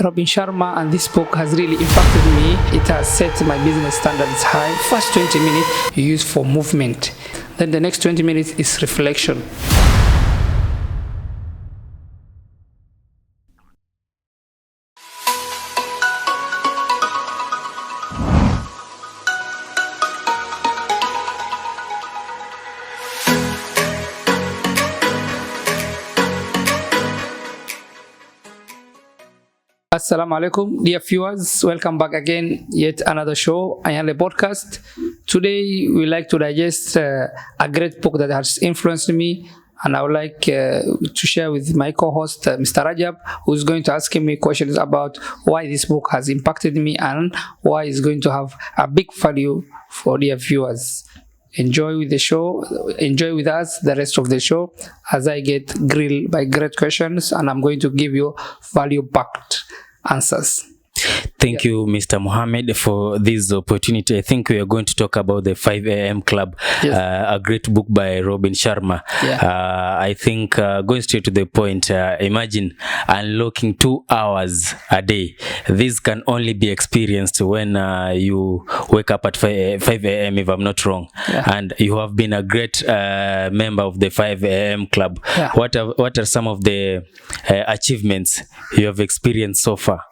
Robin Sharma, and this book has really impacted me. It has set my business standards high. First 20 minutes you use for movement, then the next 20 minutes is reflection. Assalamu alaikum, dear viewers. Welcome back again, yet another show, Ayale Podcast. Today, we like to digest a great book that has influenced me, and I would like to share with my co-host, Mr. Rajab, who is going to ask me questions about why this book has impacted me and why it's going to have a big value for dear viewers. Enjoy with the show, enjoy with us the rest of the show as I get grilled by great questions, and I'm going to give you value-packed answers. Thank you, Mr. Mohammed, for this opportunity. I think we are going to talk about the 5 a.m. Club, Yes. A great book by Robin Sharma. I think going straight to the point, imagine unlocking 2 hours a day. This can only be experienced when you wake up at 5 a.m. if I'm not wrong. And you have been a great member of the 5 a.m. Club. What are some of the achievements you have experienced so far?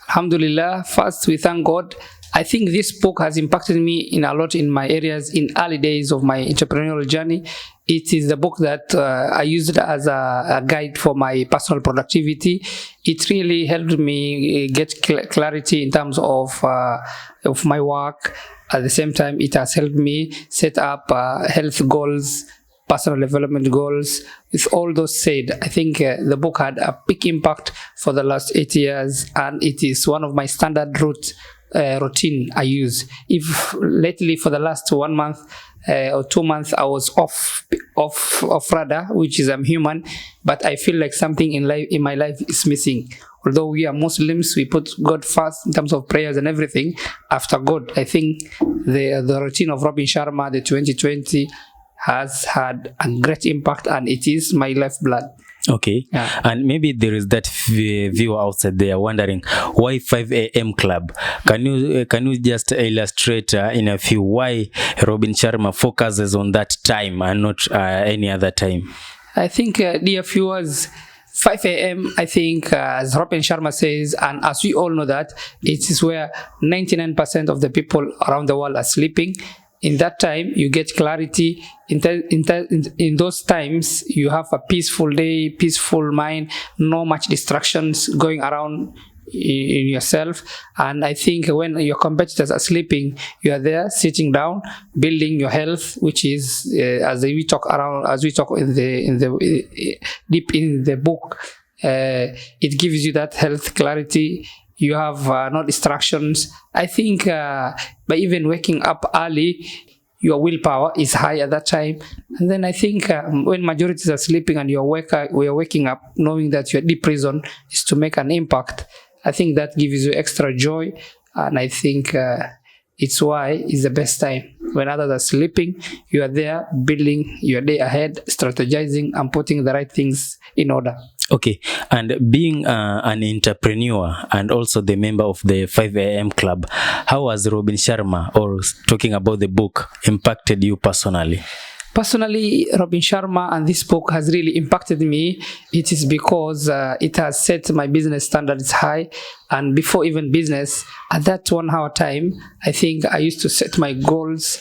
Alhamdulillah, first we thank God. I think this book has impacted me in a lot in my areas in early days of my entrepreneurial journey. It is the book that I used as a guide for my personal productivity. It really helped me get clarity in terms of my work. At the same time, it has helped me set up health goals, personal development goals. With all those said, I think the book had a big impact for the last 8 years, and it is one of my standard routine I use. If lately for the last 1 month or 2 months I was off radar, which is I'm human, but I feel like something in my life is missing. Although we are Muslims, we put God first in terms of prayers and everything. After God, I think the routine of Robin Sharma, the 2020, has had a great impact, and it is my lifeblood. Okay. And maybe there is that viewer outside there wondering why 5 a.m. Club. Can you just illustrate in a few why Robin Sharma focuses on that time and not any other time? I think, dear viewers, 5 a.m., I think, as Robin Sharma says, and as we all know that, it is where 99% of the people around the world are sleeping. In that time, you get clarity. In those times, you have a peaceful day, peaceful mind, no much distractions going around in yourself. And I think when your competitors are sleeping, you are there sitting down, building your health, which is as we talk in the deep in the book, it gives you that health clarity. You have no distractions. I think by even waking up early, your willpower is high at that time. And then I think when majorities are sleeping and you're waking up knowing that your deep reason is to make an impact, I think that gives you extra joy. And I think it's why it's the best time. When others are sleeping, you are there building your day ahead, strategizing and putting the right things in order. Okay, and being an entrepreneur and also the member of the 5 a.m. Club, how has Robin Sharma, or talking about the book, impacted you personally? Personally, Robin Sharma and this book has really impacted me. It is because it has set my business standards high. And before even business, at that 1 hour time, I think I used to set my goals.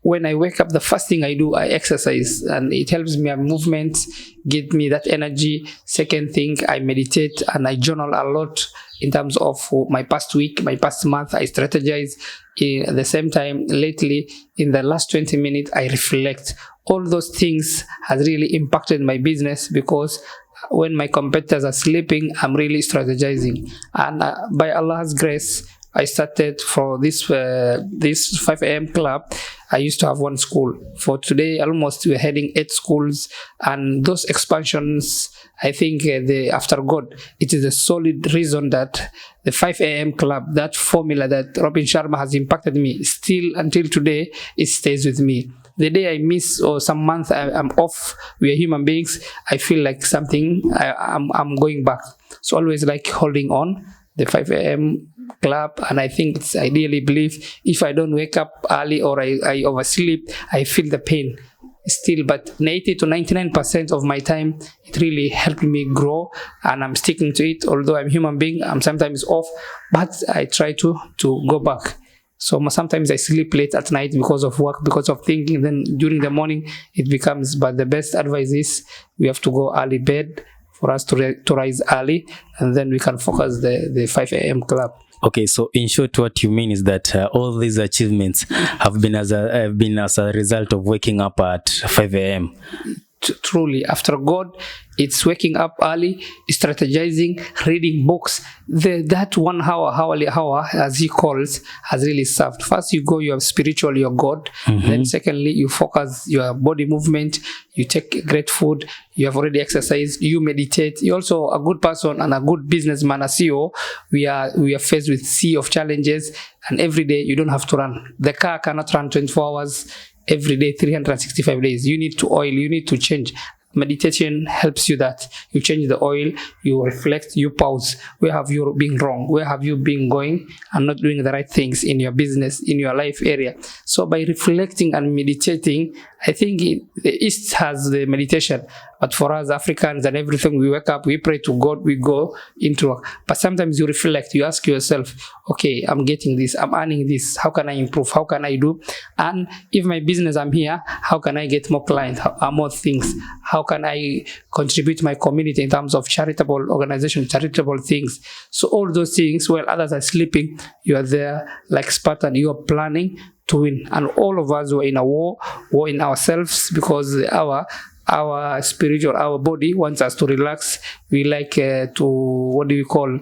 When I wake up, the first thing I do, I exercise, and it helps me. Movement give me that energy. Second thing, I meditate and I journal a lot in terms of my past week, my past month. I strategize. At the same time, lately, in the last 20 minutes, I reflect. All those things has really impacted my business, because when my competitors are sleeping, I'm really strategizing. And by Allah's grace, I started for this 5 a.m. Club. I used to have 1 school. For today, almost we're heading 8 schools, and those expansions, I think after God, it is a solid reason that the 5 a.m. Club, that formula that Robin Sharma has impacted me, still until today, it stays with me. The day I miss or some month I'm off, we are human beings, I feel like something, I'm going back. So always like holding on the 5 a.m. club, and I think it's ideally believe if I don't wake up early or I oversleep, I feel the pain still. But 90 to 99% of my time, it really helped me grow, and I'm sticking to it. Although I'm human being, I'm sometimes off, but I try to go back. So sometimes I sleep late at night because of work, because of thinking. Then during the morning it becomes. But the best advice is we have to go early bed for us to rise early, and then we can focus the 5 a.m. club. Okay, so in short, what you mean is that all these achievements have been as a result of waking up at 5 a.m. Truly, after God, it's waking up early, strategizing, reading books. That 1 hour, hourly hour, as he calls, has really served. First, you go, you have spiritual, your God. Then secondly, you focus your body movement, you take great food, you have already exercised, you meditate. You're also a good person and a good businessman, a CEO. We are faced with sea of challenges, and every day you don't have to run. The car cannot run 24 hours. Every day, 365 days. You need to oil, you need to change. Meditation helps you that. You change the oil, you reflect, you pause. Where have you been wrong? Where have you been going and not doing the right things in your business, in your life area? So by reflecting and meditating, I think the East has the meditation. But for us Africans and everything, we wake up, we pray to God, we go into work. But sometimes you reflect, you ask yourself, okay, I'm getting this, I'm earning this, how can I improve, how can I do? And if my business, I'm here, how can I get more clients, more things? How can I contribute to my community in terms of charitable organization, charitable things? So all those things, while others are sleeping, you are there like Spartan, you are planning to win. And all of us were in a war in ourselves, because our spiritual, our body wants us to relax. We like to, what do you call,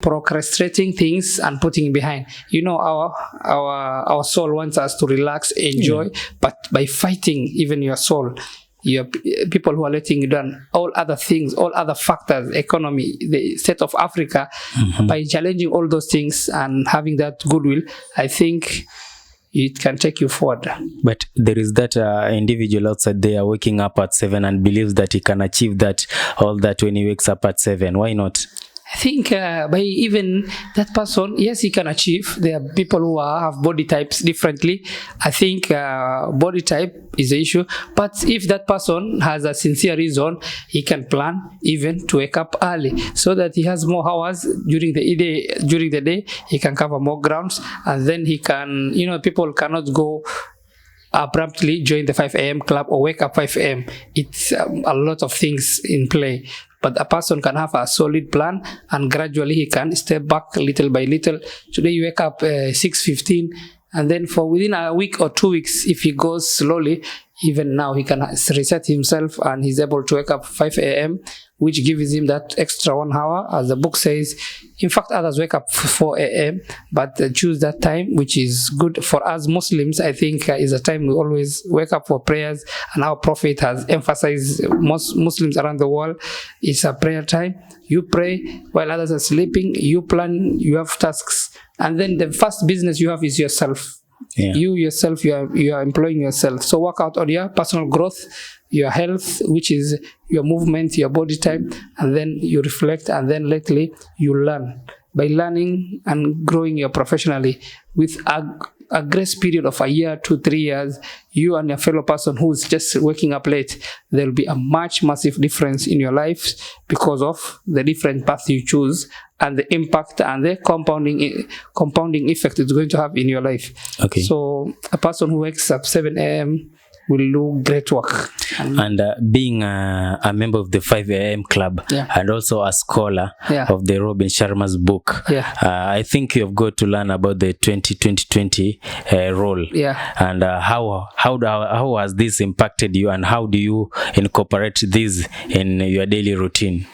procrastinating things and putting behind. You know, our soul wants us to relax, enjoy, but by fighting even your soul, your people who are letting you down, all other things, all other factors, economy, the state of Africa, by challenging all those things and having that goodwill, I think it can take you forward. But there is that individual outside there waking up at 7 and believes that he can achieve that, all that when he wakes up at 7. Why not? I think by even that person, yes, he can achieve. There are people who have body types differently. I think body type is the issue. But if that person has a sincere reason, he can plan even to wake up early, so that he has more hours during the day. During the day, he can cover more grounds, and then he can, you know, people cannot go abruptly join the 5 a.m. club or wake up 5 a.m. It's a lot of things in play. But a person can have a solid plan, and gradually he can step back little by little. Today you wake up 6:15, and then for within a week or 2 weeks, if he goes slowly, even now he can reset himself and he's able to wake up 5 a.m., which gives him that extra 1 hour, as the book says. In fact, others wake up 4 a.m., but choose that time, which is good for us Muslims. I think is a time we always wake up for prayers, and our Prophet has emphasized most Muslims around the world. It's a prayer time. You pray while others are sleeping. You plan. You have tasks, and then the first business you have is yourself. You yourself, you are employing yourself. So work out on your personal growth, your health, which is your movement, your body type, and then you reflect, and then lately you learn. By learning and growing your professionally with a grace period of a year, 2, 3 years, you and your fellow person who's just waking up late, there'll be a massive difference in your lives because of the different path you choose and the impact and the compounding effect it's going to have in your life. Okay. So a person who wakes up 7 a.m. will do great work. And being a member of the 5 a.m. club, and also a scholar of the Robin Sharma's book, I think you've got to learn about the 2020 role. And how has this impacted you, and how do you incorporate this in your daily routine?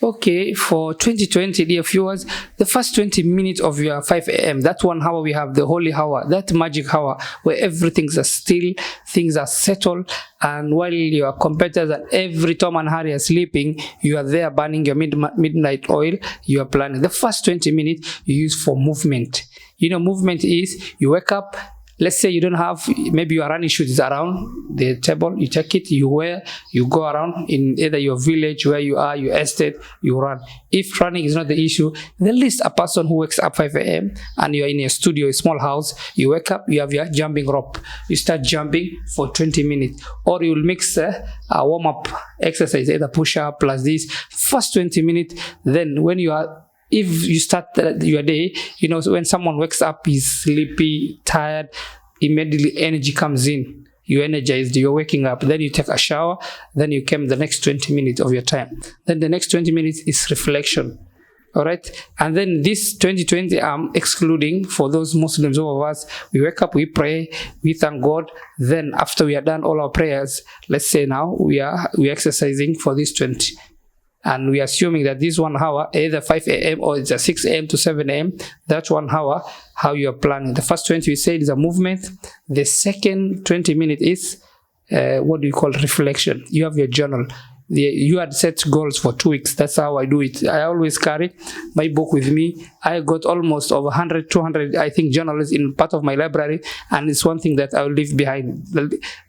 Okay, for 2020, dear viewers, the first 20 minutes of your 5 a.m., that 1 hour we have the holy hour, that magic hour where everything's still, things are settled, and while your competitors and every Tom and Harry are sleeping, you are there burning your midnight oil, you are planning. The first 20 minutes you use for movement. You know, movement is you wake up, Let's say you don't have, maybe your running shoes is around the table, you take it, you wear, you go around in either your village where you are, your estate, you run. If running is not the issue, then at least a person who wakes up 5 a.m. and you're in a studio, a small house, you wake up, you have your jumping rope, you start jumping for 20 minutes, or you'll mix a warm-up exercise, either push-up plus this, first 20 minutes, then when you are, if you start your day, you know, when someone wakes up, he's sleepy, tired, immediately energy comes in. You're energized, you're waking up, then you take a shower, then you came the next 20 minutes of your time. Then the next 20 minutes is reflection. All right. And then this 2020, I'm excluding for those Muslims of us. We wake up, we pray, we thank God. Then after we are done all our prayers, let's say now we are exercising for this 20. And we are assuming that this 1 hour, either 5 a.m. or it's a 6 a.m. to 7 a.m., that's 1 hour, how you are planning. The first 20 we said is a movement. The second 20 minutes is what do you call reflection. You have your journal. You had set goals for 2 weeks. That's how I do it. I always carry my book with me. I got almost over 100, 200, I think, journals in part of my library, and it's one thing that I will leave behind.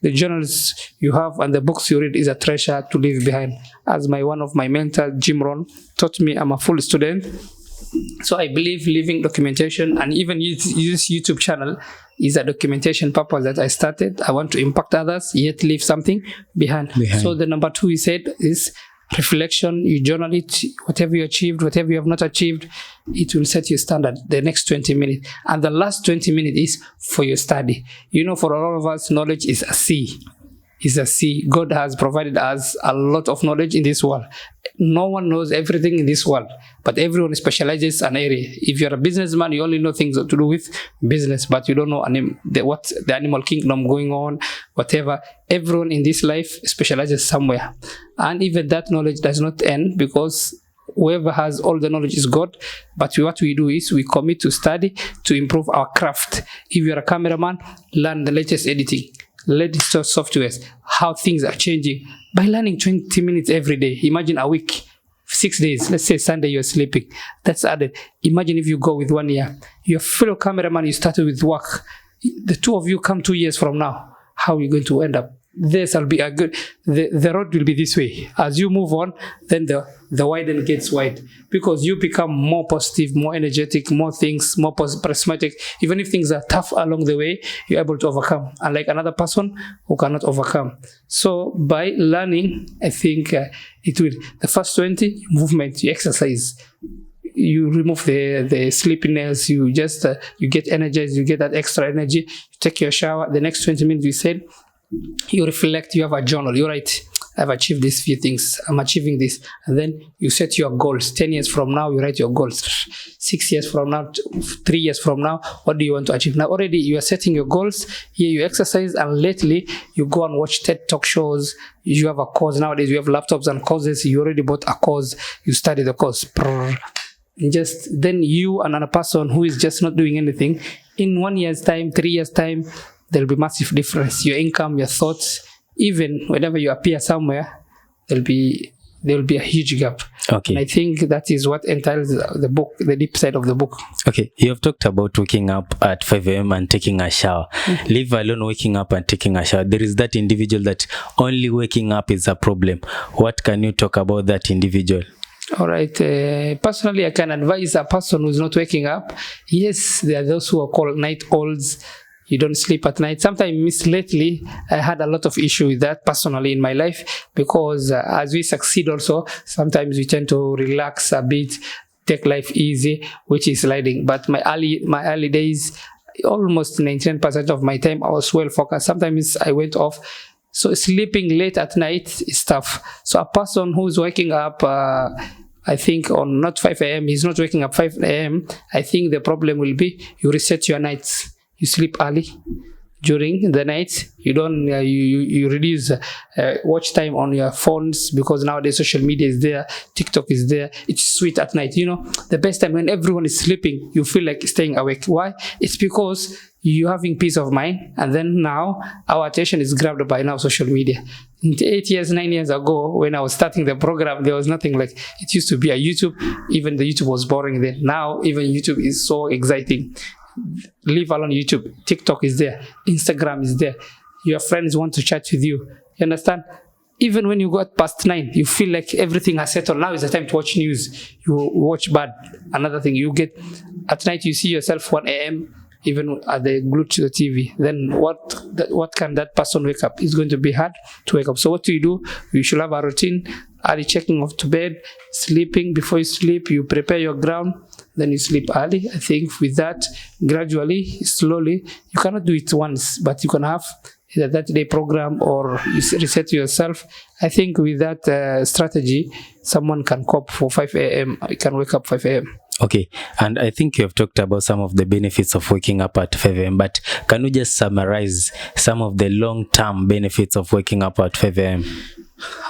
The journals you have and the books you read is a treasure to leave behind. As one of my mentors, Jim Rohn, taught me, I'm a full student. So I believe leaving documentation, and even this YouTube channel is a documentation purpose that I started. I want to impact others, yet leave something behind. So the number 2 we said is reflection. You journal it, whatever you achieved, whatever you have not achieved, it will set your standard the next 20 minutes. And the last 20 minutes is for your study. You know, for all of us, knowledge is a sea. Is a sea. God has provided us a lot of knowledge in this world. No one knows everything in this world, but everyone specializes an area. If you're a businessman, you only know things to do with business, but you don't know what the animal kingdom going on, whatever. Everyone in this life specializes somewhere. And even that knowledge does not end, because whoever has all the knowledge is God. But what we do is we commit to study to improve our craft. If you're a cameraman, learn the latest editing, latest softwares, how things are changing by learning 20 minutes every day. Imagine a week, 6 days. Let's say Sunday you're sleeping. That's added. Imagine if you go with 1 year. Your fellow cameraman you started with work. The two of you come 2 years from now. How are you going to end up? This will be a good, the road will be this way. As you move on, then the widen gets wide, because you become more positive, more energetic, more things, more charismatic. Even if things are tough along the way, you're able to overcome, unlike another person who cannot overcome. So by learning, I think it will, the first 20, movement, you exercise, you remove the sleepiness, you just you get energized, you get that extra energy, you take your shower. The next 20 minutes we said, you reflect, you have a journal, you write, I've achieved these few things, I'm achieving this. And then you set your goals. 10 years from now, you write your goals. 6 years from now, 3 years from now, what do you want to achieve? Now already you are setting your goals. Here you exercise, and lately you go and watch TED Talk shows. You have a course. Nowadays you have laptops and courses. You already bought a course, you study the course. Just then you and another person who is just not doing anything, in 1 year's time, 3 years time, there'll be massive difference. Your income, your thoughts, even whenever you appear somewhere, there will be a huge gap. Okay. And I think that is what entails the book, the deep side of the book. Okay, you have talked about waking up at 5 a.m. and taking a shower. Leave alone waking up and taking a shower. There is that individual that only waking up is a problem. What can you talk about that individual? All right. Personally, I can advise a person who's not waking up. Yes, there are those who are called night owls. You don't sleep at night. Sometimes lately, I had a lot of issue with that personally in my life, because as we succeed also, sometimes we tend to relax a bit, take life easy, which is sliding. But my early days, almost 99% of my time, I was well focused. Sometimes I went off. So sleeping late at night is tough. So a person who's waking up, I think on not 5 a.m., he's not waking up 5 a.m. I think the problem will be you reset your nights. You sleep early during the night. You don't you reduce watch time on your phones, because nowadays social media is there, TikTok is there. It's sweet at night. You know, the best time when everyone is sleeping, you feel like staying awake. Why? It's because you're having peace of mind, and then now our attention is grabbed by now social media. 8 years, 9 years ago, when I was starting the program, there was nothing like it used to be a YouTube. Even the YouTube was boring then. Now even YouTube is so exciting. Leave alone YouTube. TikTok is there. Instagram is there. Your friends want to chat with you. You understand? Even when you got past 9, you feel like everything has settled. Now is the time to watch news. You watch bad. Another thing, you get at night, you see yourself 1 a.m. even at the glued to the TV. Then what can that person wake up? It's going to be hard to wake up. So what do? You should have a routine. Early checking off to bed, sleeping. Before you sleep, you prepare your ground. Then you sleep early. I think with that, gradually, slowly, you cannot do it once, but you can have either that day program or you reset yourself. I think with that strategy, someone can cope for 5 a.m. You can wake up 5 a.m. Okay, and I think you have talked about some of the benefits of waking up at 5 a.m., but can you just summarize some of the long-term benefits of waking up at 5 a.m.?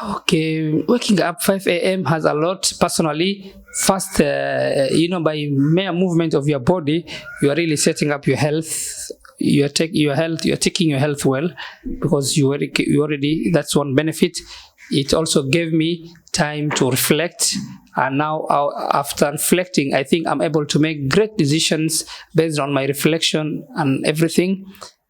Okay, waking up 5 a.m. has a lot. Personally, first, by mere movement of your body, you are really setting up your health. You're taking your health well, because you already, that's one benefit. It also gave me time to reflect, and now after reflecting, I think I'm able to make great decisions based on my reflection and everything.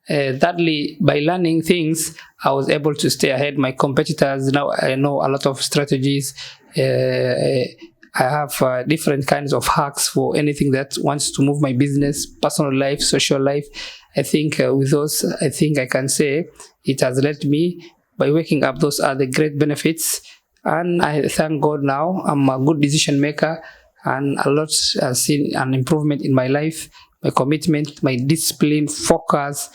Thirdly, by learning things, I was able to stay ahead my competitors. Now I know a lot of strategies. I have different kinds of hacks for anything that wants to move my business, personal life, social life. I think with those, I think I can say it has led me by waking up. Those are the great benefits, and I thank God now I'm a good decision maker, and a lot has seen an improvement in my life. My commitment, my discipline, focus,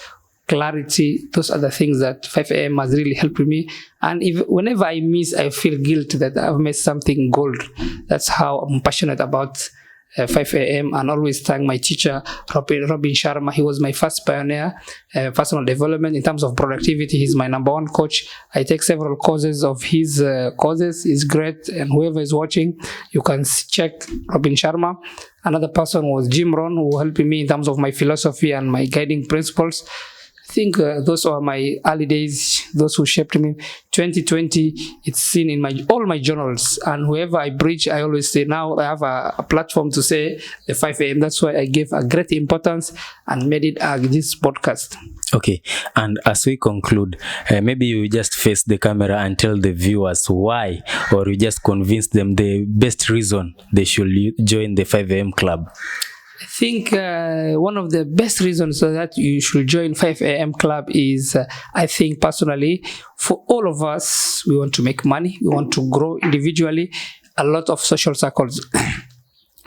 clarity, those are the things that 5 a.m. has really helped me. And whenever I miss, I feel guilty that I've missed something gold. That's how I'm passionate about 5 a.m. and always thank my teacher, Robin Sharma. He was my first pioneer, personal development in terms of productivity. He's my #1 coach. I take several courses of his courses. He's great, and whoever is watching, you can check Robin Sharma. Another person was Jim Rohn, who helped me in terms of my philosophy and my guiding principles. I think those are my early days, those who shaped me. 2020, it's seen in all my journals, and whoever I preach, I always say now I have a platform to say the 5 a.m. That's why I gave a great importance and made it this podcast. Okay, and as we conclude, maybe you just face the camera and tell the viewers why, or you just convince them the best reason they should join the 5 a.m. club. I think one of the best reasons that you should join 5 a.m. club is, I think personally, for all of us, we want to make money, we want to grow individually, a lot of social circles.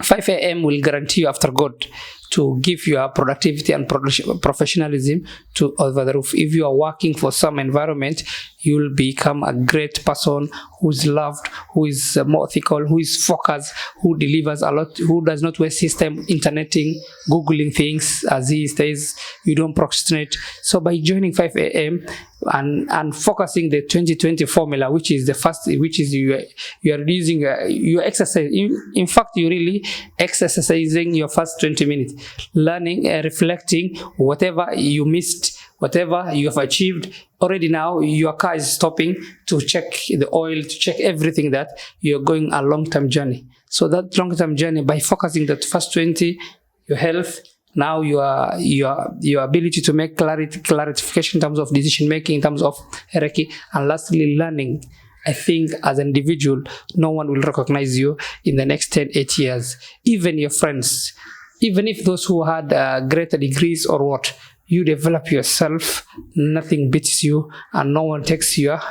5 a.m. will guarantee you after God to give your productivity and professionalism to over the roof. If you are working for some environment, you will become a great person who is loved, who is more ethical, who is focused, who delivers a lot, who does not waste his time interneting, googling things as he says. You don't procrastinate. So by joining 5 a.m. and focusing the 2020 formula, which is the first, which is you are using your exercise. In fact, you really exercising your first 20 minutes, learning, reflecting, whatever you missed, whatever you have achieved. Already now your car is stopping to check the oil, to check everything, that you're going a long-term journey. So that long-term journey, by focusing that first 20, your health, now your ability to make clarification in terms of decision making, in terms of hierarchy, and lastly learning. I think as an individual, no one will recognize you in the next 10, 8 years. Even your friends, even if those who had greater degrees or what, you develop yourself, nothing beats you, and no one takes your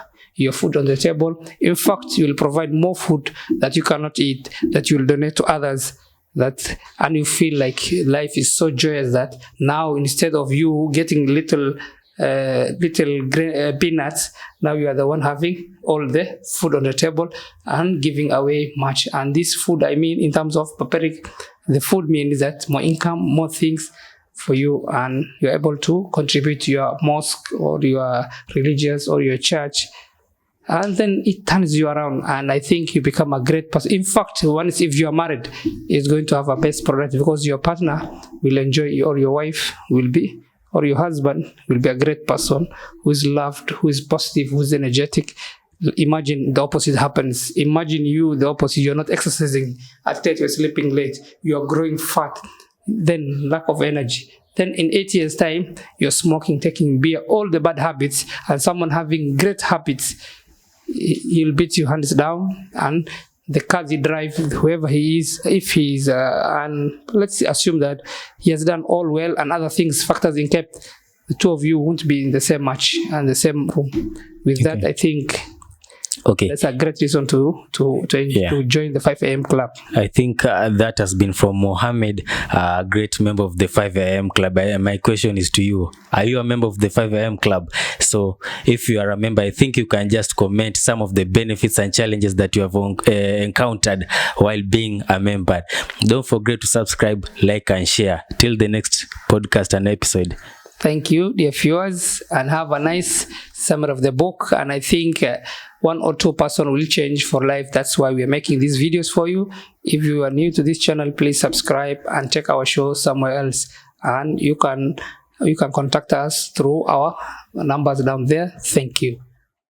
food on the table. In fact, you will provide more food that you cannot eat, that you will donate to others. And you feel like life is so joyous that now, instead of you getting little peanuts, now you are the one having all the food on the table and giving away much. And this food, I mean, in terms of preparing the food, means that more income, more things for you, and you're able to contribute to your mosque or your religious or your church, and then it turns you around, and I think you become a great person. In fact, once if you are married, it's going to have a best product, because your partner will enjoy, or your wife will be, or your husband will be a great person who is loved, who is positive, who is energetic. Imagine the opposite happens. Imagine you, the opposite. You're not exercising at 10, you're sleeping late, you are growing fat. then lack of energy. Then in 8 years' time, you're smoking, taking beer, all the bad habits, and someone having great habits, he'll beat you hands down, and the cars he drives, whoever he is, if he's, and let's assume that he has done all well and other things, factors in kept, the two of you won't be in the same match and the same room. With that, I think that's a great reason to join the 5 a.m. club. I think that has been from Mohammed, a great member of the 5 a.m. club. My question is to you. Are you a member of the 5 a.m. club? So if you are a member, I think you can just comment some of the benefits and challenges that you have encountered while being a member. Don't forget to subscribe, like, and share. Till the next podcast and episode. Thank you, dear viewers, and have a nice summary of the book. And I think 1 or 2 person will change for life. That's why we are making these videos for you. If you are new to this channel, please subscribe and check our show somewhere else. And you can contact us through our numbers down there. Thank you.